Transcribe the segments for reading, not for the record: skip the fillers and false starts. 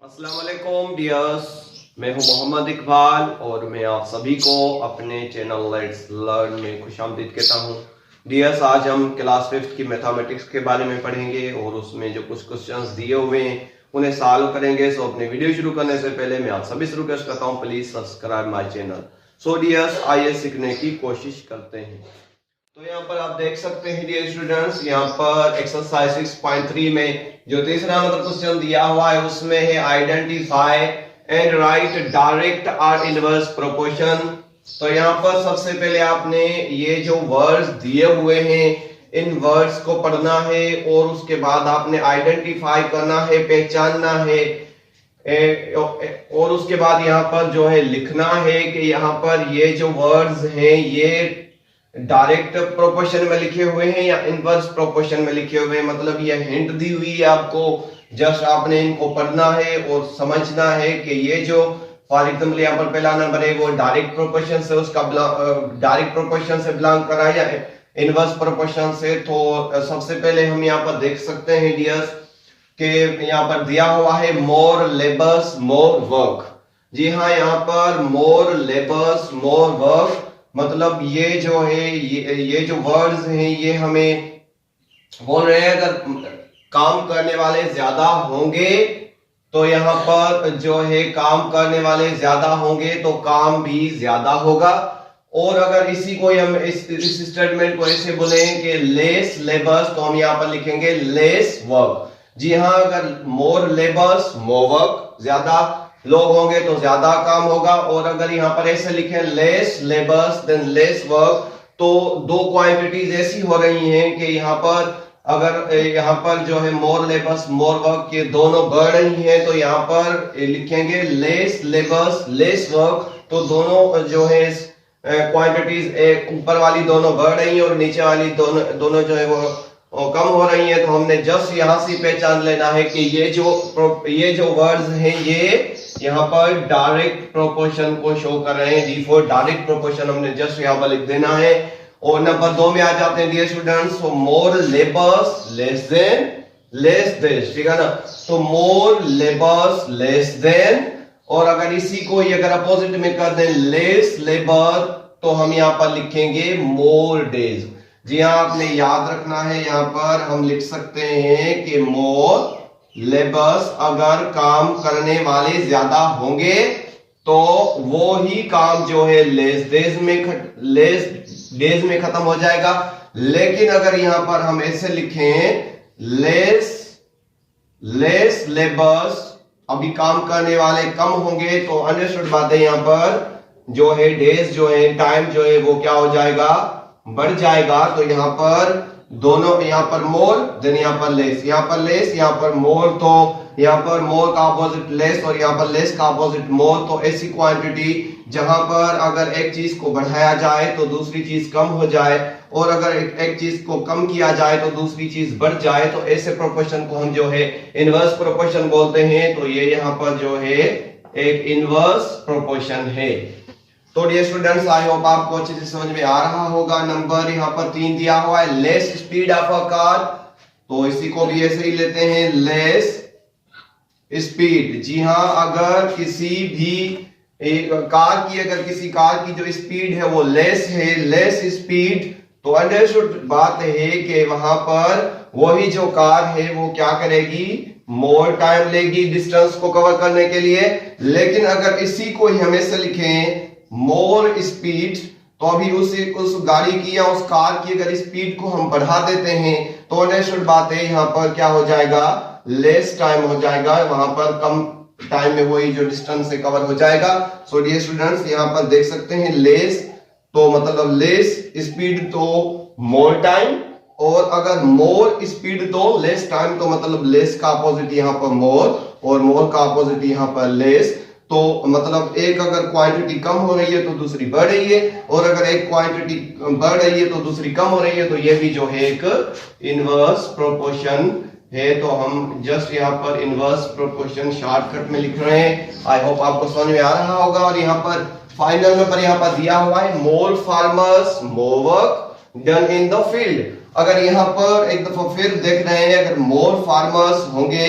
अस्सलाम वालेकुम डियर्स, मैं हूं मोहम्मद इकबाल और मैं आप सभी को अपने चैनल लेट्स लर्न में खुशामदीद कहता हूं। डियर्स, आज हम क्लास 5 की मैथमेटिक्स के बारे में पढ़ेंगे और उसमें जो कुछ क्वेश्चंस दिए हुए हैं उन्हें सॉल्व करेंगे। सो अपने वीडियो शुरू करने से पहले मैं आप सभी से रिक्वेस्ट करता हूं, please subscribe my channel. So dears, आइए सीखने की कोशिश करते हैं। तो यहाँ पर आप देख सकते हैं डियर स्टूडेंट्स, यहाँ पर एक्सरसाइज 6.3 में जो तीसरा नंबर क्वेश्चन दिया हुआ है उसमें है आइडेंटिफाई एंड राइट डायरेक्ट और इनवर्स प्रोपोर्शन। तो यहाँ पर सबसे पहले आपने ये जो वर्ड्स दिए हुए हैं इन वर्ड्स को पढ़ना है और उसके बाद आपने आइडेंटिफाई करना है, पहचानना है और उसके बाद यहाँ पर जो है लिखना है कि यहाँ पर ये जो वर्ड्स हैं ये डायरेक्ट प्रोपोर्शन में लिखे हुए हैं या इनवर्स प्रोपोर्शन में लिखे हुए हैं। मतलब ये हिंट दी हुई है आपको, जस्ट आपने इनको पढ़ना है और समझना है कि ये जो फॉर एग्जाम्पल यहाँ पर पहला नंबर है वो डायरेक्ट प्रोपोर्शन से उसका डायरेक्ट प्रोपोर्शन से बिलोंग कर रहा है या इनवर्स प्रोपोर्शन से। तो सबसे पहले हम यहाँ पर देख सकते हैं डियर्स कि यहाँ पर दिया हुआ है मोर लेबर्स मोर वर्क। जी हाँ, यहाँ पर मोर लेबर्स मोर वर्क मतलब ये जो है ये जो वर्ड्स हैं ये हमें बोल रहे हैं अगर काम करने वाले ज्यादा होंगे तो यहाँ पर जो है काम करने वाले ज्यादा होंगे तो काम भी ज्यादा होगा। और अगर इसी को हम इस स्टेटमेंट को ऐसे बोले कि लेस लेबर्स तो हम यहाँ पर लिखेंगे लेस वर्क। जी हाँ, अगर मोर लेबर्स मोर वर्क, ज्यादा लोग होंगे तो ज्यादा काम होगा। और अगर यहाँ पर ऐसे लिखे less labours than less work तो दो क्वांटिटीज ऐसी हो रही हैं कि यहाँ पर अगर यहाँ पर जो है मोर लेबर्स मोर वर्क ये दोनों बढ़ रही हैं तो यहाँ पर लिखेंगे लेस लेबर्स लेस वर्क। तो दोनों जो है क्वांटिटीज ऊपर वाली दोनों बढ़ रही हैं और नीचे वाली दोनों जो है वो कम हो रही है। तो हमने जस्ट यहाँ से पहचान लेना है कि ये जो वर्ड्स हैं ये यहाँ पर डायरेक्ट प्रोपोर्शन को शो कर रहे हैं। डी फॉर डायरेक्ट प्रोपोर्शन हमने जस्ट यहाँ पर लिख देना है। और नंबर 2 में आ जाते हैं डियर स्टूडेंट्स, तो more labours less then less this, ठीक है ना। तो मोर लेबर्स लेस देन, और अगर इसी को ये अगर अपोजिट में कर दें लेस लेबर तो हम यहाँ पर लिखेंगे मोर डेज। जी हाँ, आपने याद रखना है यहाँ पर हम लिख सकते हैं कि मोर लेबर्स अगर काम करने वाले ज्यादा होंगे तो वो ही काम जो है लेस डेज में खत्म हो जाएगा। लेकिन अगर यहां पर हम ऐसे लिखें लेस लेबर्स अभी काम करने वाले कम होंगे तो अंडरस्टूड बात है, यहां पर जो है डेज जो है टाइम जो है वो क्या हो जाएगा, बढ़ जाएगा। तो यहां पर दोनों, यहाँ पर मोर देन यहाँ पर लेस, यहाँ पर लेस यहाँ पर मोर, तो यहाँ पर मोर का अपोजिट लेस और यहाँ पर लेस का अपोजिट मोर। तो ऐसी क्वांटिटी जहां पर अगर एक चीज को बढ़ाया जाए तो दूसरी चीज कम हो जाए और अगर एक चीज को कम किया जाए तो दूसरी चीज बढ़ जाए, तो ऐसे प्रोपोर्शन को हम जो है इनवर्स प्रोपोर्शन बोलते हैं। तो ये यहाँ पर जो है एक इनवर्स प्रोपोर्शन है। तो डियर स्टूडेंट्स, आई होप आपको अच्छे से समझ में आ रहा होगा। नंबर यहाँ पर 3 दिया हुआ है less speed of a car, तो इसी को भी ऐसे ही लेते हैं लेस स्पीड। जी हाँ, अगर किसी भी किसी कार की जो स्पीड है वो लेस है, लेस स्पीड, तो अंडरस्टूड बात है कि वहां पर वही जो कार है वो क्या करेगी, मोर टाइम लेगी डिस्टेंस को कवर करने के लिए। लेकिन अगर इसी को ही हमेशा लिखें मोर स्पीड तो अभी उस गाड़ी की या उस कार की अगर स्पीड को हम बढ़ा देते हैं तो अंडरस्टूड बात है यहाँ पर क्या हो जाएगा, लेस टाइम हो जाएगा, वहां पर कम टाइम में वही जो डिस्टेंस से कवर हो जाएगा। सो डियर स्टूडेंट्स, यहाँ पर देख सकते हैं लेस तो मतलब लेस स्पीड तो मोर टाइम, और अगर मोर स्पीड तो लेस टाइम, तो मतलब लेस का अपोजिट यहाँ पर मोर और मोर का अपोजिट यहाँ पर लेस। तो मतलब एक अगर क्वांटिटी कम हो रही है तो दूसरी बढ़ रही है और अगर एक क्वांटिटी बढ़ रही है तो दूसरी कम हो रही है। तो ये भी जो है एक इनवर्स प्रोपोर्शन है। तो हम जस्ट यहाँ पर इनवर्स प्रोपोर्शन शॉर्टकट में लिख रहे हैं। आई होप आपको समझ में आ रहा होगा। और यहाँ पर फाइनल नंबर यहाँ पर दिया हुआ है more farmers more work done in the field. अगर यहाँ पर एक दफा फिर देख रहे हैं, अगर मोर फार्मर्स होंगे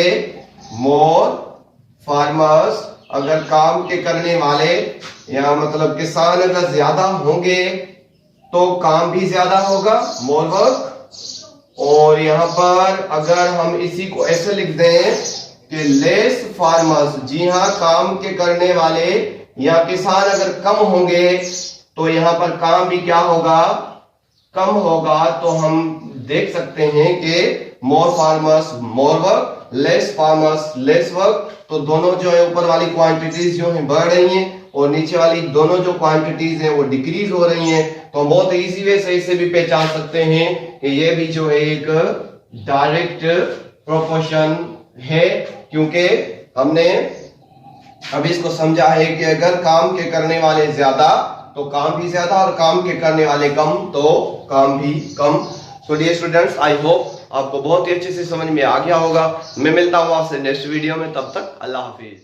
मोर फार्मर्स, अगर काम के करने वाले या मतलब किसान अगर ज्यादा होंगे तो काम भी ज्यादा होगा, मोर वर्क। और यहाँ पर अगर हम इसी को ऐसे लिख दें कि लेस फार्मर्स, जी हाँ, काम के करने वाले या किसान अगर कम होंगे तो यहाँ पर काम भी क्या होगा, कम होगा। तो हम देख सकते हैं कि more farmers more work, less farmers less work. तो दोनों जो है ऊपर वाली क्वांटिटीज जो है बढ़ रही हैं और नीचे वाली दोनों जो क्वांटिटीज हैं वो डिक्रीज हो रही हैं। तो हम बहुत इजी वे से इसे भी पहचान सकते हैं कि ये भी जो है एक डायरेक्ट प्रोपोर्शन है, क्योंकि हमने अभी इसको समझा है कि अगर काम के करने वाले ज्यादा तो काम भी ज्यादा और काम के करने वाले कम तो काम भी कम। So dear students, I hope आपको बहुत ही अच्छे से समझ में आ गया होगा। मैं मिलता हूं आपसे नेक्स्ट वीडियो में, तब तक अल्लाह हाफिज।